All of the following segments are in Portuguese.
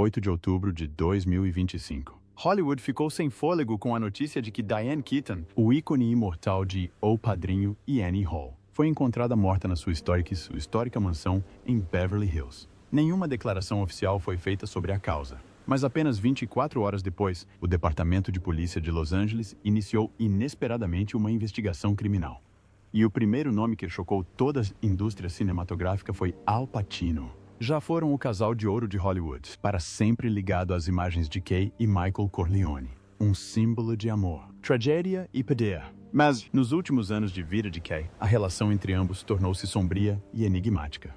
8 de outubro de 2025. Hollywood ficou sem fôlego com a notícia de que Diane Keaton, o ícone imortal de O Padrinho e Annie Hall, foi encontrada morta na sua histórica mansão em Beverly Hills. Nenhuma declaração oficial foi feita sobre a causa, mas apenas 24 horas depois, o Departamento de Polícia de Los Angeles iniciou inesperadamente uma investigação criminal. E o primeiro nome que chocou toda a indústria cinematográfica foi Al Pacino. Já foram o casal de ouro de Hollywood, para sempre ligado às imagens de Kay e Michael Corleone. Um símbolo de amor, tragédia e poder. Mas, nos últimos anos de vida de Kay, a relação entre ambos tornou-se sombria e enigmática.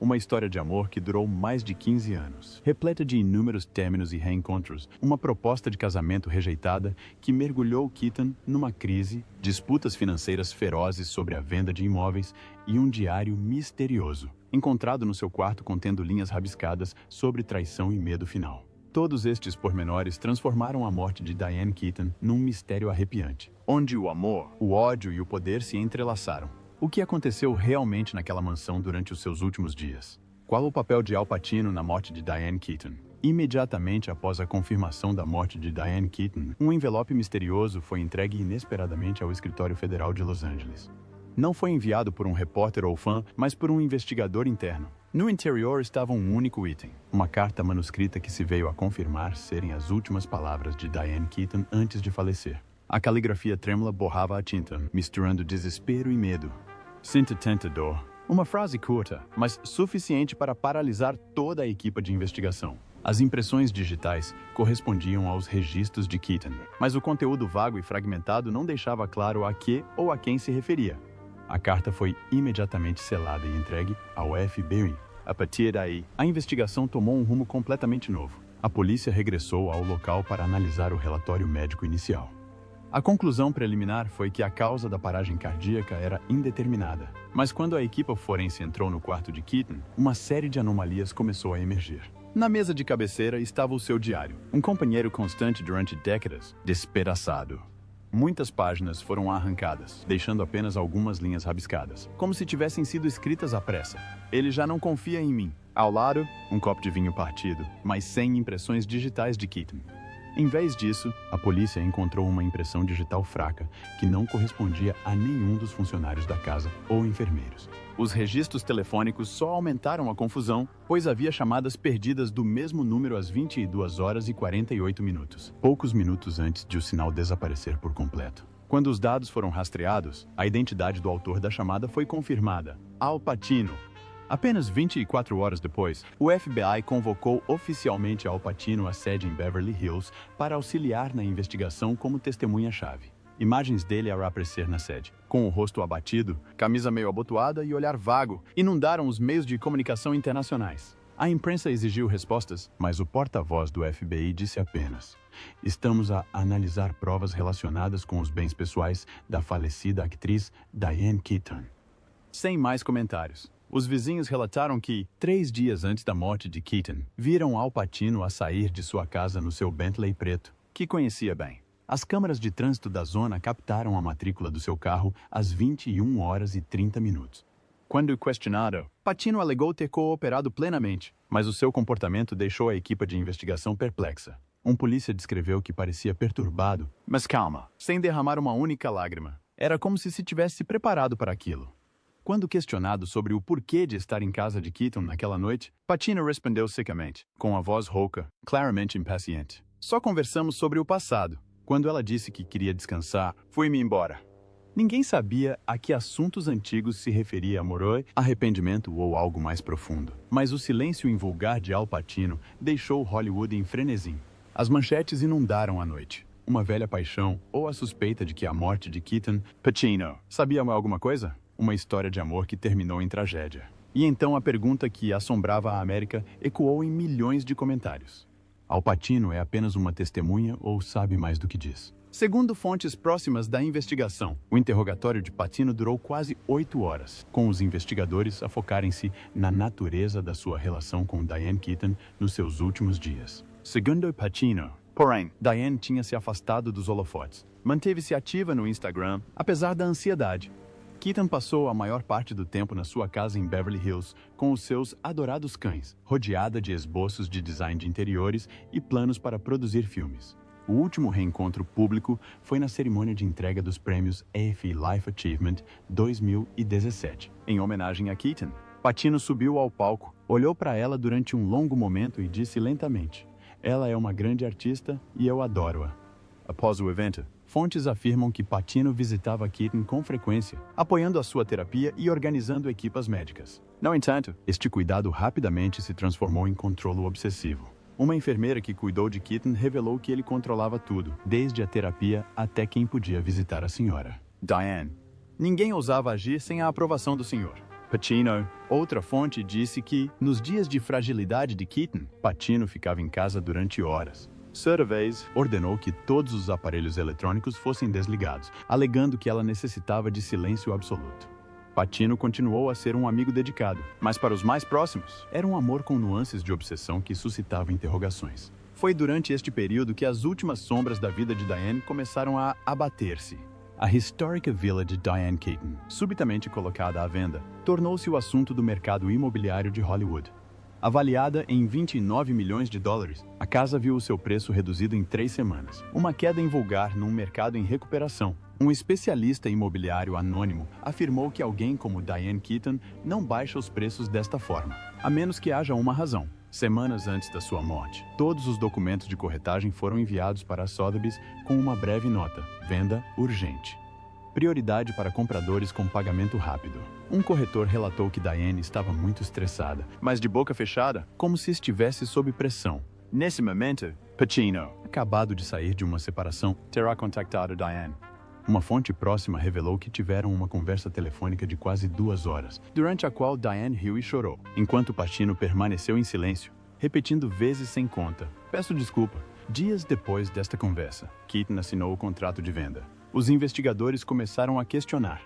Uma história de amor que durou mais de 15 anos, repleta de inúmeros términos e reencontros, uma proposta de casamento rejeitada que mergulhou Keaton numa crise, disputas financeiras ferozes sobre a venda de imóveis e um diário misterioso, encontrado no seu quarto contendo linhas rabiscadas sobre traição e medo final. Todos estes pormenores transformaram a morte de Diane Keaton num mistério arrepiante, onde o amor, o ódio e o poder se entrelaçaram. O que aconteceu realmente naquela mansão durante os seus últimos dias? Qual o papel de Al Pacino na morte de Diane Keaton? Imediatamente após a confirmação da morte de Diane Keaton, um envelope misterioso foi entregue inesperadamente ao Escritório Federal de Los Angeles. Não foi enviado por um repórter ou fã, mas por um investigador interno. No interior estava um único item, uma carta manuscrita que se veio a confirmar serem as últimas palavras de Diane Keaton antes de falecer. A caligrafia trêmula borrava a tinta, misturando desespero e medo. Sinto tanta dor. Uma frase curta, mas suficiente para paralisar toda a equipe de investigação. As impressões digitais correspondiam aos registros de Keaton, mas o conteúdo vago e fragmentado não deixava claro a que ou a quem se referia. A carta foi imediatamente selada e entregue ao FBI. A partir daí, a investigação tomou um rumo completamente novo. A polícia regressou ao local para analisar o relatório médico inicial. A conclusão preliminar foi que a causa da paragem cardíaca era indeterminada. Mas quando a equipe forense entrou no quarto de Keaton, uma série de anomalias começou a emergir. Na mesa de cabeceira estava o seu diário, um companheiro constante durante décadas, despedaçado. Muitas páginas foram arrancadas, deixando apenas algumas linhas rabiscadas, como se tivessem sido escritas à pressa. Ele já não confia em mim. Ao lado, um copo de vinho partido, mas sem impressões digitais de Keaton. Em vez disso, a polícia encontrou uma impressão digital fraca que não correspondia a nenhum dos funcionários da casa ou enfermeiros. Os registros telefônicos só aumentaram a confusão, pois havia chamadas perdidas do mesmo número às 22 horas e 48 minutos, poucos minutos antes de o sinal desaparecer por completo. Quando os dados foram rastreados, a identidade do autor da chamada foi confirmada: Al Pacino. Apenas 24 horas depois, o FBI convocou oficialmente Al Pacino à sede em Beverly Hills para auxiliar na investigação como testemunha-chave. Imagens dele ao aparecer na sede, com o rosto abatido, camisa meio abotoada e olhar vago, inundaram os meios de comunicação internacionais. A imprensa exigiu respostas, mas o porta-voz do FBI disse apenas: "Estamos a analisar provas relacionadas com os bens pessoais da falecida atriz Diane Keaton." Sem mais comentários. Os vizinhos relataram que, 3 dias antes da morte de Keaton, viram Al Pacino a sair de sua casa no seu Bentley preto, que conhecia bem. As câmeras de trânsito da zona captaram a matrícula do seu carro às 21 horas e 30 minutos. Quando questionado, Pacino alegou ter cooperado plenamente, mas o seu comportamento deixou a equipe de investigação perplexa. Um polícia descreveu que parecia perturbado, mas calma, sem derramar uma única lágrima. Era como se tivesse preparado para aquilo. Quando questionado sobre o porquê de estar em casa de Keaton naquela noite, Pacino respondeu secamente, com a voz rouca, claramente impaciente: "Só conversamos sobre o passado. Quando ela disse que queria descansar, fui-me embora." Ninguém sabia a que assuntos antigos se referia amor, arrependimento ou algo mais profundo. Mas o silêncio invulgar de Al Pacino deixou Hollywood em frenesi. As manchetes inundaram a noite. Uma velha paixão ou a suspeita de que a morte de Keaton... Pacino, sabia alguma coisa? Uma história de amor que terminou em tragédia. E então a pergunta que assombrava a América ecoou em milhões de comentários: Al Pacino é apenas uma testemunha ou sabe mais do que diz? Segundo fontes próximas da investigação, o interrogatório de Pacino durou quase 8 horas, com os investigadores a focarem-se na natureza da sua relação com Diane Keaton nos seus últimos dias. Segundo Pacino, porém, Diane tinha se afastado dos holofotes, manteve-se ativa no Instagram, apesar da ansiedade. Keaton passou a maior parte do tempo na sua casa em Beverly Hills com os seus adorados cães, rodeada de esboços de design de interiores e planos para produzir filmes. O último reencontro público foi na cerimônia de entrega dos prêmios AFI Life Achievement 2017. Em homenagem a Keaton, Pacino subiu ao palco, olhou para ela durante um longo momento e disse lentamente: "Ela é uma grande artista e eu adoro-a." Após o evento, fontes afirmam que Pacino visitava Keaton com frequência, apoiando a sua terapia e organizando equipas médicas. No entanto, este cuidado rapidamente se transformou em controle obsessivo. Uma enfermeira que cuidou de Keaton revelou que ele controlava tudo, desde a terapia até quem podia visitar a senhora. Diane. Ninguém ousava agir sem a aprovação do senhor. Pacino. Outra fonte disse que, nos dias de fragilidade de Keaton, Pacino ficava em casa durante horas. Cervez ordenou que todos os aparelhos eletrônicos fossem desligados, alegando que ela necessitava de silêncio absoluto. Pacino continuou a ser um amigo dedicado, mas para os mais próximos, era um amor com nuances de obsessão que suscitava interrogações. Foi durante este período que as últimas sombras da vida de Diane começaram a abater-se. A histórica vila de Diane Keaton, subitamente colocada à venda, tornou-se o assunto do mercado imobiliário de Hollywood. Avaliada em 29 milhões de dólares, a casa viu o seu preço reduzido em 3 semanas. Uma queda invulgar num mercado em recuperação. Um especialista imobiliário anônimo afirmou que alguém como Diane Keaton não baixa os preços desta forma, a menos que haja uma razão. Semanas antes da sua morte, todos os documentos de corretagem foram enviados para a Sotheby's com uma breve nota: venda urgente. Prioridade para compradores com pagamento rápido. Um corretor relatou que Diane estava muito estressada, mas de boca fechada, como se estivesse sob pressão. Nesse momento, Pacino, acabado de sair de uma separação, terá contactado Diane. Uma fonte próxima revelou que tiveram uma conversa telefônica de quase 2 horas, durante a qual Diane riu e chorou, enquanto Pacino permaneceu em silêncio, repetindo vezes sem conta: "Peço desculpa." Dias depois desta conversa, Keaton assinou o contrato de venda. Os investigadores começaram a questionar.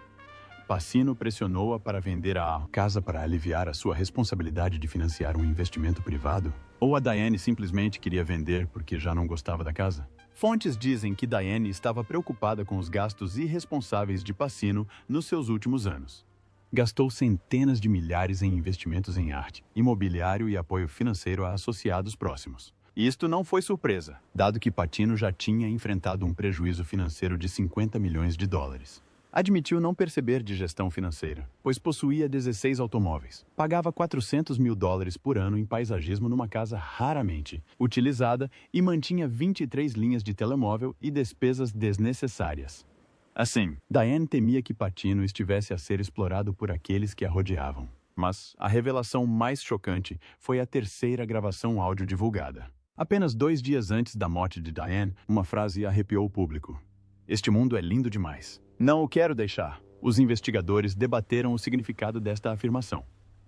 Pacino pressionou-a para vender a casa para aliviar a sua responsabilidade de financiar um investimento privado? Ou a Diane simplesmente queria vender porque já não gostava da casa? Fontes dizem que Diane estava preocupada com os gastos irresponsáveis de Pacino nos seus últimos anos. Gastou centenas de milhares em investimentos em arte, imobiliário e apoio financeiro a associados próximos. Isto não foi surpresa, dado que Pacino já tinha enfrentado um prejuízo financeiro de 50 milhões de dólares. Admitiu não perceber de gestão financeira, pois possuía 16 automóveis, pagava 400 mil dólares por ano em paisagismo numa casa raramente utilizada e mantinha 23 linhas de telemóvel e despesas desnecessárias. Assim, Diane temia que Pacino estivesse a ser explorado por aqueles que a rodeavam. Mas a revelação mais chocante foi a terceira gravação áudio divulgada. Apenas 2 dias antes da morte de Diane, uma frase arrepiou o público: "Este mundo é lindo demais. Não o quero deixar." Os investigadores debateram o significado desta afirmação.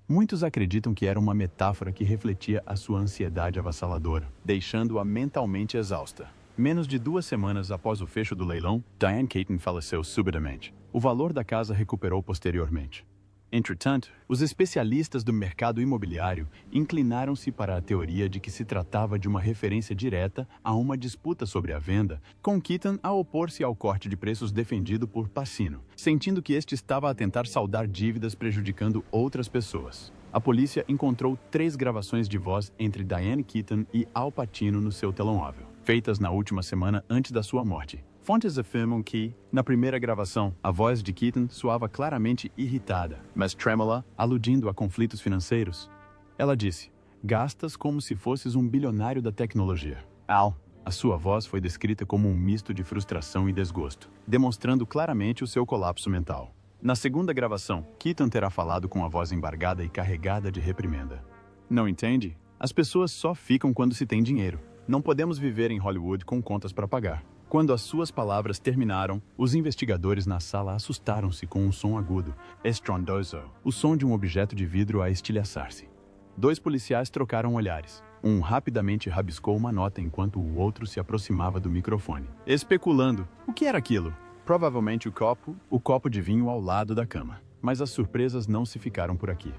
Muitos acreditam que era uma metáfora que refletia a sua ansiedade avassaladora, deixando-a mentalmente exausta. Menos de 2 semanas após o fecho do leilão, Diane Keaton faleceu subitamente. O valor da casa recuperou posteriormente. Entretanto, os especialistas do mercado imobiliário inclinaram-se para a teoria de que se tratava de uma referência direta a uma disputa sobre a venda, com Keaton a opor-se ao corte de preços defendido por Pacino, sentindo que este estava a tentar saldar dívidas prejudicando outras pessoas. A polícia encontrou 3 gravações de voz entre Diane Keaton e Al Pacino no seu telemóvel, feitas na última semana antes da sua morte. Fontes afirmam que, na primeira gravação, a voz de Keaton soava claramente irritada, mas trêmula, aludindo a conflitos financeiros. Ela disse: "Gastas como se fosses um bilionário da tecnologia." Al, a sua voz foi descrita como um misto de frustração e desgosto, demonstrando claramente o seu colapso mental. Na segunda gravação, Keaton terá falado com a voz embargada e carregada de reprimenda. "Não entende? As pessoas só ficam quando se tem dinheiro. Não podemos viver em Hollywood com contas para pagar." Quando as suas palavras terminaram, os investigadores na sala assustaram-se com um som agudo, estrondoso, o som de um objeto de vidro a estilhaçar-se. 2 policiais trocaram olhares. Um rapidamente rabiscou uma nota enquanto o outro se aproximava do microfone, especulando: o que era aquilo? Provavelmente o copo de vinho ao lado da cama. Mas as surpresas não se ficaram por aqui.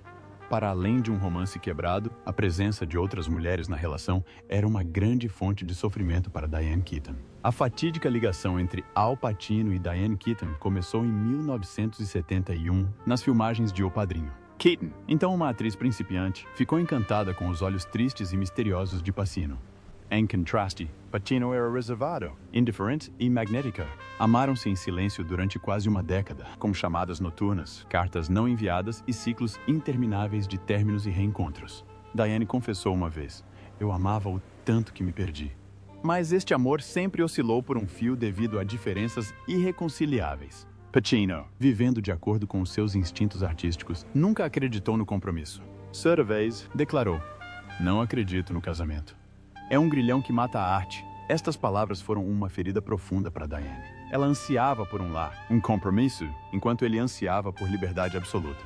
Para além de um romance quebrado, a presença de outras mulheres na relação era uma grande fonte de sofrimento para Diane Keaton. A fatídica ligação entre Al Pacino e Diane Keaton começou em 1971, nas filmagens de O Padrinho. Keaton, então uma atriz principiante, ficou encantada com os olhos tristes e misteriosos de Pacino. Em contraste, Pacino era reservado, indiferente e magnética. Amaram-se em silêncio durante quase uma década, com chamadas noturnas, cartas não enviadas e ciclos intermináveis de términos e reencontros. Diane confessou uma vez: "Eu amava-o tanto que me perdi." Mas este amor sempre oscilou por um fio devido a diferenças irreconciliáveis. Pacino, vivendo de acordo com os seus instintos artísticos, nunca acreditou no compromisso. Certa vez, declarou: "Não acredito no casamento. É um grilhão que mata a arte." Estas palavras foram uma ferida profunda para Diane. Ela ansiava por um lar, um compromisso, enquanto ele ansiava por liberdade absoluta.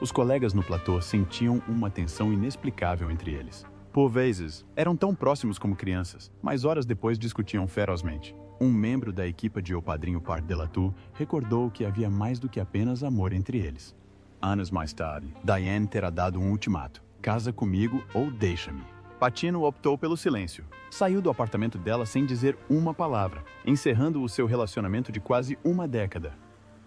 Os colegas no platô sentiam uma tensão inexplicável entre eles. Por vezes, eram tão próximos como crianças, mas horas depois discutiam ferozmente. Um membro da equipe de O Padrinho Part de la Tour recordou que havia mais do que apenas amor entre eles. Anos mais tarde, Diane terá dado um ultimato: "Casa comigo ou deixa-me." Pacino optou pelo silêncio. Saiu do apartamento dela sem dizer uma palavra, encerrando o seu relacionamento de quase uma década.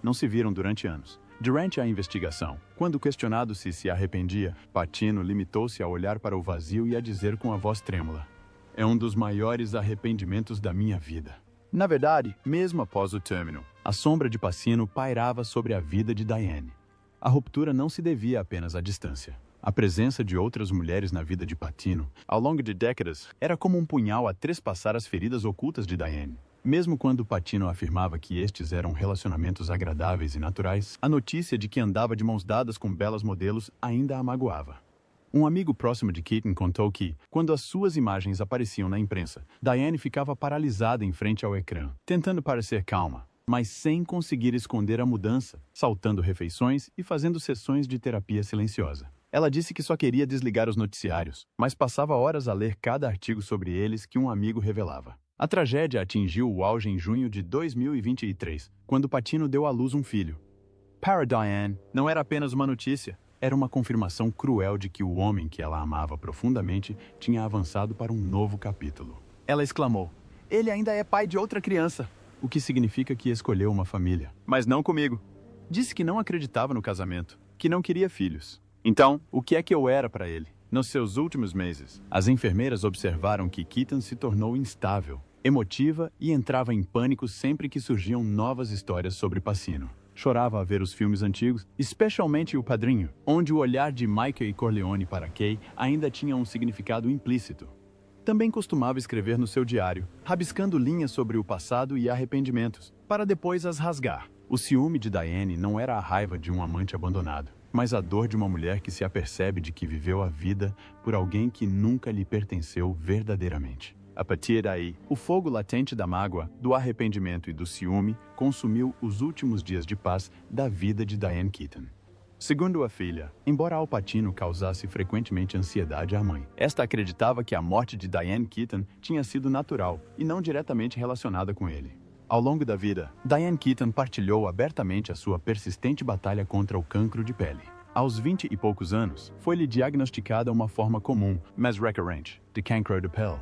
Não se viram durante anos. Durante a investigação, quando questionado se arrependia, Pacino limitou-se a olhar para o vazio e a dizer com a voz trêmula: "É um dos maiores arrependimentos da minha vida." Na verdade, mesmo após o término, a sombra de Pacino pairava sobre a vida de Diane. A ruptura não se devia apenas à distância. A presença de outras mulheres na vida de Pacino, ao longo de décadas, era como um punhal a trespassar as feridas ocultas de Diane. Mesmo quando Pacino afirmava que estes eram relacionamentos agradáveis e naturais, a notícia de que andava de mãos dadas com belas modelos ainda a magoava. Um amigo próximo de Keaton contou que, quando as suas imagens apareciam na imprensa, Diane ficava paralisada em frente ao ecrã, tentando parecer calma, mas sem conseguir esconder a mudança, saltando refeições e fazendo sessões de terapia silenciosa. Ela disse que só queria desligar os noticiários, mas passava horas a ler cada artigo sobre eles que um amigo revelava. A tragédia atingiu o auge em junho de 2023, quando Pacino deu à luz um filho. Para Diane, não era apenas uma notícia, era uma confirmação cruel de que o homem que ela amava profundamente tinha avançado para um novo capítulo. Ela exclamou: "Ele ainda é pai de outra criança," o que significa que escolheu uma família. Mas não comigo. Disse que não acreditava no casamento, que não queria filhos. Então, o que é que eu era para ele? Nos seus últimos meses, as enfermeiras observaram que Keaton se tornou instável, emotiva e entrava em pânico sempre que surgiam novas histórias sobre Pacino. Chorava a ver os filmes antigos, especialmente O Padrinho, onde o olhar de Michael Corleone para Kay ainda tinha um significado implícito. Também costumava escrever no seu diário, rabiscando linhas sobre o passado e arrependimentos, para depois as rasgar. O ciúme de Diane não era a raiva de um amante abandonado, mas a dor de uma mulher que se apercebe de que viveu a vida por alguém que nunca lhe pertenceu verdadeiramente. A partir daí, o fogo latente da mágoa, do arrependimento e do ciúme consumiu os últimos dias de paz da vida de Diane Keaton. Segundo a filha, embora Al Pacino causasse frequentemente ansiedade à mãe, esta acreditava que a morte de Diane Keaton tinha sido natural e não diretamente relacionada com ele. Ao longo da vida, Diane Keaton partilhou abertamente a sua persistente batalha contra o cancro de pele. Aos 20 e poucos anos, foi-lhe diagnosticada uma forma comum, mas recorrente, de cancro de pele.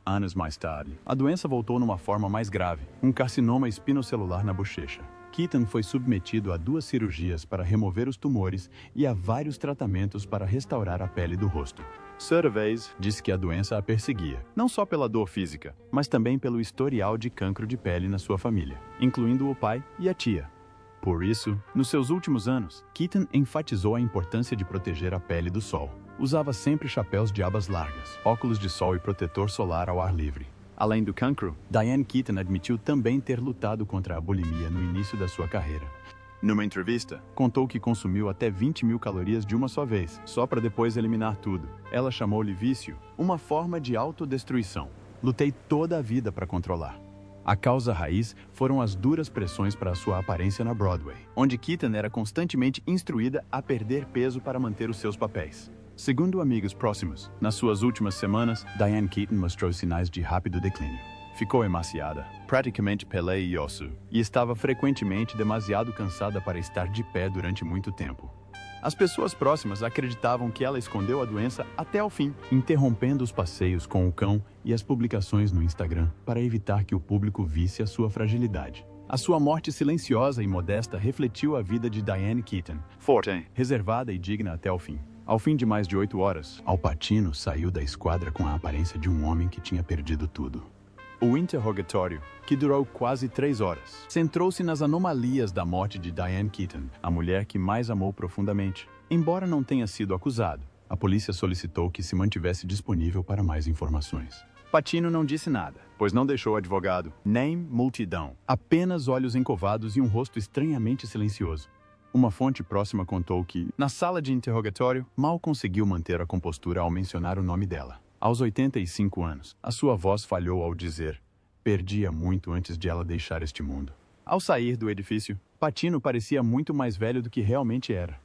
Anos mais tarde, a doença voltou numa forma mais grave, um carcinoma espinocelular na bochecha. Keaton foi submetido a 2 cirurgias para remover os tumores e a vários tratamentos para restaurar a pele do rosto. Certa vez, disse que a doença a perseguia, não só pela dor física, mas também pelo historial de cancro de pele na sua família, incluindo o pai e a tia. Por isso, nos seus últimos anos, Keaton enfatizou a importância de proteger a pele do sol. Usava sempre chapéus de abas largas, óculos de sol e protetor solar ao ar livre. Além do cancro, Diane Keaton admitiu também ter lutado contra a bulimia no início da sua carreira. Numa entrevista, contou que consumiu até 20.000 calorias de uma só vez, só para depois eliminar tudo. Ela chamou-lhe vício, uma forma de autodestruição. Lutei toda a vida para controlar. A causa raiz foram as duras pressões para a sua aparência na Broadway, onde Keaton era constantemente instruída a perder peso para manter os seus papéis. Segundo amigos próximos, nas suas últimas semanas, Diane Keaton mostrou sinais de rápido declínio. Ficou emaciada, praticamente pele e osso, e estava frequentemente demasiado cansada para estar de pé durante muito tempo. As pessoas próximas acreditavam que ela escondeu a doença até ao fim, interrompendo os passeios com o cão e as publicações no Instagram para evitar que o público visse a sua fragilidade. A sua morte silenciosa e modesta refletiu a vida de Diane Keaton, forte, reservada e digna até o fim. Ao fim de mais de 8 horas, Al Pacino saiu da esquadra com a aparência de um homem que tinha perdido tudo. O interrogatório, que durou quase 3 horas, centrou-se nas anomalias da morte de Diane Keaton, a mulher que mais amou profundamente. Embora não tenha sido acusado, a polícia solicitou que se mantivesse disponível para mais informações. Pacino não disse nada, pois não deixou advogado, nem multidão. Apenas olhos encovados e um rosto estranhamente silencioso. Uma fonte próxima contou que, na sala de interrogatório, mal conseguiu manter a compostura ao mencionar o nome dela. Aos 85 anos, a sua voz falhou ao dizer: "Perdia muito antes de ela deixar este mundo." Ao sair do edifício, Pacino parecia muito mais velho do que realmente era.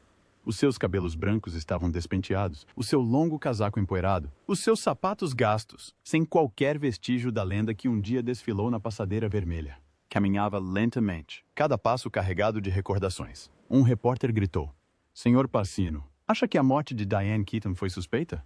Os seus cabelos brancos estavam despenteados, o seu longo casaco empoeirado, os seus sapatos gastos, sem qualquer vestígio da lenda que um dia desfilou na passadeira vermelha. Caminhava lentamente, cada passo carregado de recordações. Um repórter gritou: "Senhor Pacino, acha que a morte de Diane Keaton foi suspeita?"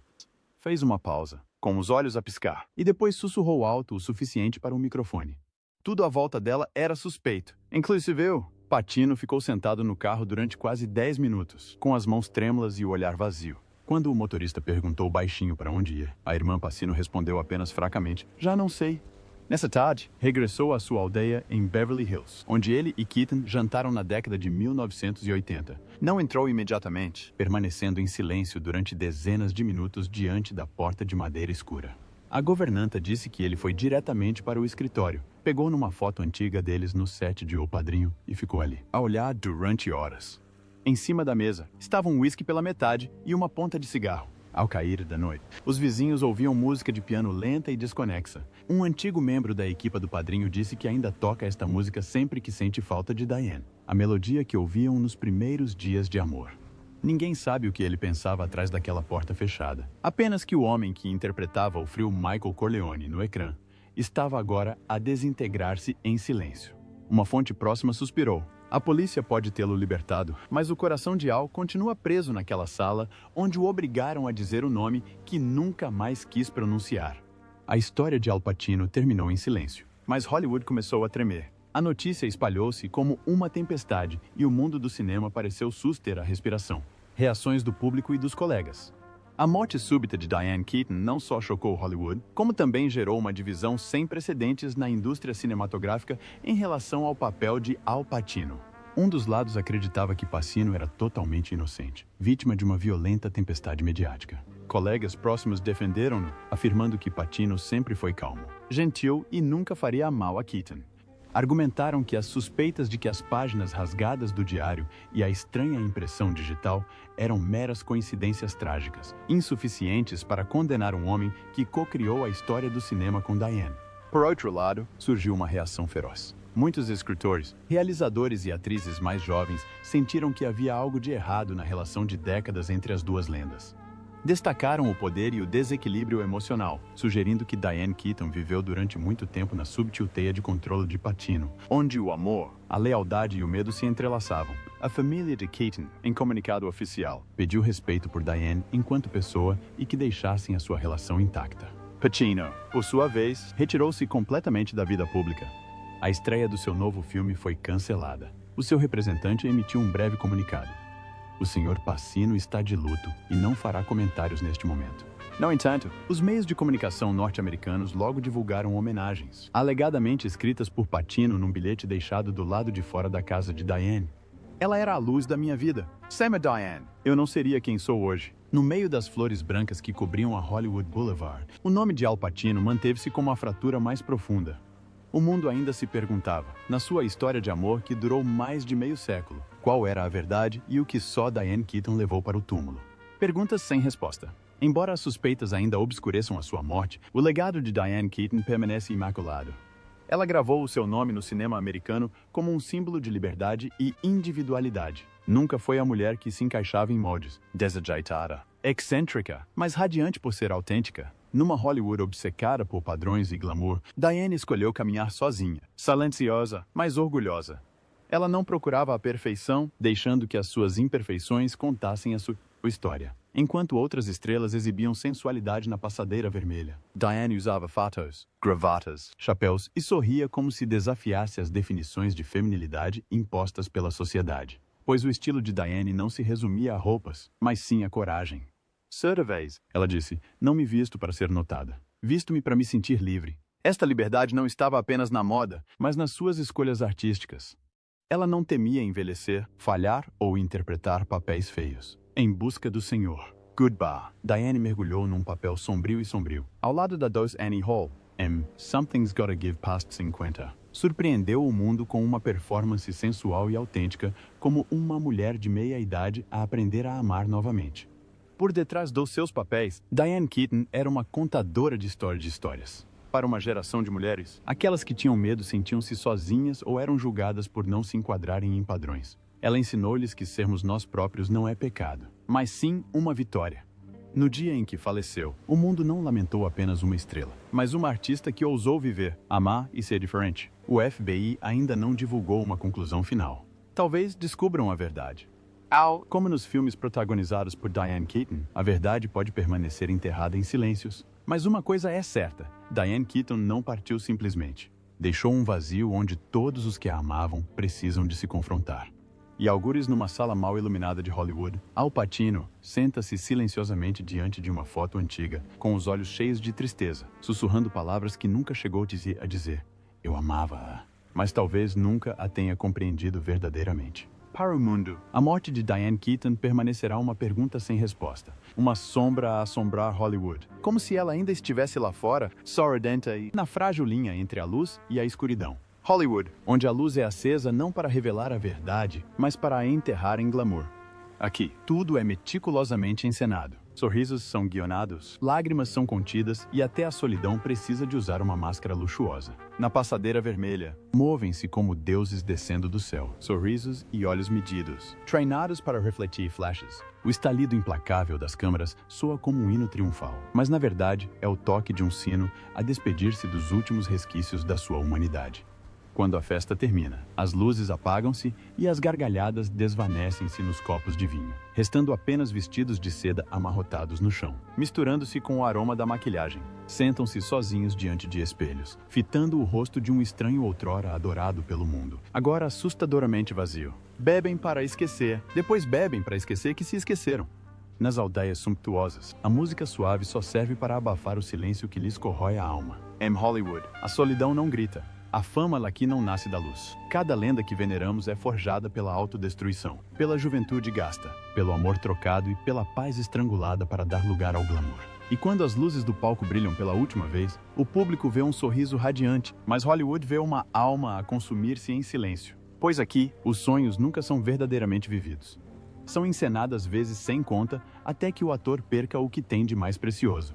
Fez uma pausa, com os olhos a piscar, e depois sussurrou alto o suficiente para um microfone. Tudo à volta dela era suspeito, inclusive eu. Pacino ficou sentado no carro durante quase 10 minutos, com as mãos trêmulas e o olhar vazio. Quando o motorista perguntou baixinho para onde ia, a irmã Pacino respondeu apenas fracamente: "Já não sei." Nessa tarde, regressou à sua aldeia em Beverly Hills, onde ele e Keaton jantaram na década de 1980. Não entrou imediatamente, permanecendo em silêncio durante dezenas de minutos diante da porta de madeira escura. A governanta disse que ele foi diretamente para o escritório, pegou numa foto antiga deles no set de O Padrinho e ficou ali, a olhar durante horas. Em cima da mesa, estava um uísque pela metade e uma ponta de cigarro. Ao cair da noite, os vizinhos ouviam música de piano lenta e desconexa. Um antigo membro da equipa do Padrinho disse que ainda toca esta música sempre que sente falta de Diane, a melodia que ouviam nos primeiros dias de amor. Ninguém sabe o que ele pensava atrás daquela porta fechada. Apenas que o homem que interpretava o frio Michael Corleone no ecrã estava agora a desintegrar-se em silêncio. Uma fonte próxima suspirou. A polícia pode tê-lo libertado, mas o coração de Al continua preso naquela sala onde o obrigaram a dizer o nome que nunca mais quis pronunciar. A história de Al Pacino terminou em silêncio, mas Hollywood começou a tremer. A notícia espalhou-se como uma tempestade e o mundo do cinema pareceu suster a respiração. Reações do público e dos colegas. A morte súbita de Diane Keaton não só chocou Hollywood, como também gerou uma divisão sem precedentes na indústria cinematográfica em relação ao papel de Al Pacino. Um dos lados acreditava que Pacino era totalmente inocente, vítima de uma violenta tempestade mediática. Colegas próximos defenderam-no, afirmando que Pacino sempre foi calmo, gentil e nunca faria mal a Keaton. Argumentaram que as suspeitas de que as páginas rasgadas do diário e a estranha impressão digital eram meras coincidências trágicas, insuficientes para condenar um homem que co-criou a história do cinema com Diane. Por outro lado, surgiu uma reação feroz. Muitos escritores, realizadores e atrizes mais jovens sentiram que havia algo de errado na relação de décadas entre as duas lendas. Destacaram o poder e o desequilíbrio emocional, sugerindo que Diane Keaton viveu durante muito tempo na subtil teia de controle de Pacino, onde o amor, a lealdade e o medo se entrelaçavam. A família de Keaton, em comunicado oficial, pediu respeito por Diane enquanto pessoa e que deixassem a sua relação intacta. Pacino, por sua vez, retirou-se completamente da vida pública. A estreia do seu novo filme foi cancelada. O seu representante emitiu um breve comunicado: "O Sr. Pacino está de luto e não fará comentários neste momento." No entanto, os meios de comunicação norte-americanos logo divulgaram homenagens, alegadamente escritas por Pacino num bilhete deixado do lado de fora da casa de Diane. "Ela era a luz da minha vida. Sem a Diane, eu não seria quem sou hoje." No meio das flores brancas que cobriam a Hollywood Boulevard, o nome de Al Pacino manteve-se como a fratura mais profunda. O mundo ainda se perguntava, na sua história de amor que durou mais de meio século, qual era a verdade e o que só Diane Keaton levou para o túmulo. Perguntas sem resposta. Embora as suspeitas ainda obscureçam a sua morte, o legado de Diane Keaton permanece imaculado. Ela gravou o seu nome no cinema americano como um símbolo de liberdade e individualidade. Nunca foi a mulher que se encaixava em moldes, desajeitada, excêntrica, mas radiante por ser autêntica. Numa Hollywood obcecada por padrões e glamour, Diane escolheu caminhar sozinha, silenciosa, mas orgulhosa. Ela não procurava a perfeição, deixando que as suas imperfeições contassem a sua história. Enquanto outras estrelas exibiam sensualidade na passadeira vermelha, Diane usava fatos, gravatas, chapéus e sorria como se desafiasse as definições de feminilidade impostas pela sociedade. Pois o estilo de Diane não se resumia a roupas, mas sim a coragem. Certa vez, ela disse, não me visto para ser notada. Visto-me para me sentir livre. Esta liberdade não estava apenas na moda, mas nas suas escolhas artísticas. Ela não temia envelhecer, falhar ou interpretar papéis feios. Em busca do Senhor. Goodbye. Diane mergulhou num papel sombrio e sombrio. Ao lado da Dose Annie Hall, Something's Gotta Give past 50. Surpreendeu o mundo com uma performance sensual e autêntica, como uma mulher de meia-idade a aprender a amar novamente. Por detrás dos seus papéis, Diane Keaton era uma contadora de histórias. Para uma geração de mulheres, aquelas que tinham medo sentiam-se sozinhas ou eram julgadas por não se enquadrarem em padrões. Ela ensinou-lhes que sermos nós próprios não é pecado, mas sim uma vitória. No dia em que faleceu, o mundo não lamentou apenas uma estrela, mas uma artista que ousou viver, amar e ser diferente. O FBI ainda não divulgou uma conclusão final. Talvez descubram a verdade. Como nos filmes protagonizados por Diane Keaton, a verdade pode permanecer enterrada em silêncios. Mas uma coisa é certa, Diane Keaton não partiu simplesmente. Deixou um vazio onde todos os que a amavam precisam de se confrontar. E algures numa sala mal iluminada de Hollywood, Al Pacino senta-se silenciosamente diante de uma foto antiga, com os olhos cheios de tristeza, sussurrando palavras que nunca chegou a dizer. Eu amava-a, mas talvez nunca a tenha compreendido verdadeiramente. Para o mundo, a morte de Diane Keaton permanecerá uma pergunta sem resposta. Uma sombra a assombrar Hollywood. Como se ela ainda estivesse lá fora, sorridente e na frágil linha entre a luz e a escuridão. Hollywood, onde a luz é acesa não para revelar a verdade, mas para a enterrar em glamour. Aqui, tudo é meticulosamente encenado. Sorrisos são guionados, lágrimas são contidas e até a solidão precisa de usar uma máscara luxuosa. Na passadeira vermelha, movem-se como deuses descendo do céu, sorrisos e olhos medidos, treinados para refletir flashes. O estalido implacável das câmeras soa como um hino triunfal, mas na verdade é o toque de um sino a despedir-se dos últimos resquícios da sua humanidade. Quando a festa termina, as luzes apagam-se e as gargalhadas desvanecem-se nos copos de vinho, restando apenas vestidos de seda amarrotados no chão, misturando-se com o aroma da maquilhagem. Sentam-se sozinhos diante de espelhos, fitando o rosto de um estranho outrora adorado pelo mundo, agora assustadoramente vazio. Bebem para esquecer, depois bebem para esquecer que se esqueceram. Nas aldeias sumptuosas, a música suave só serve para abafar o silêncio que lhes corrói a alma. Em Hollywood, a solidão não grita. A fama aqui não nasce da luz. Cada lenda que veneramos é forjada pela autodestruição, pela juventude gasta, pelo amor trocado e pela paz estrangulada para dar lugar ao glamour. E quando as luzes do palco brilham pela última vez, o público vê um sorriso radiante, mas Hollywood vê uma alma a consumir-se em silêncio. Pois aqui, os sonhos nunca são verdadeiramente vividos. São encenadas vezes sem conta, até que o ator perca o que tem de mais precioso.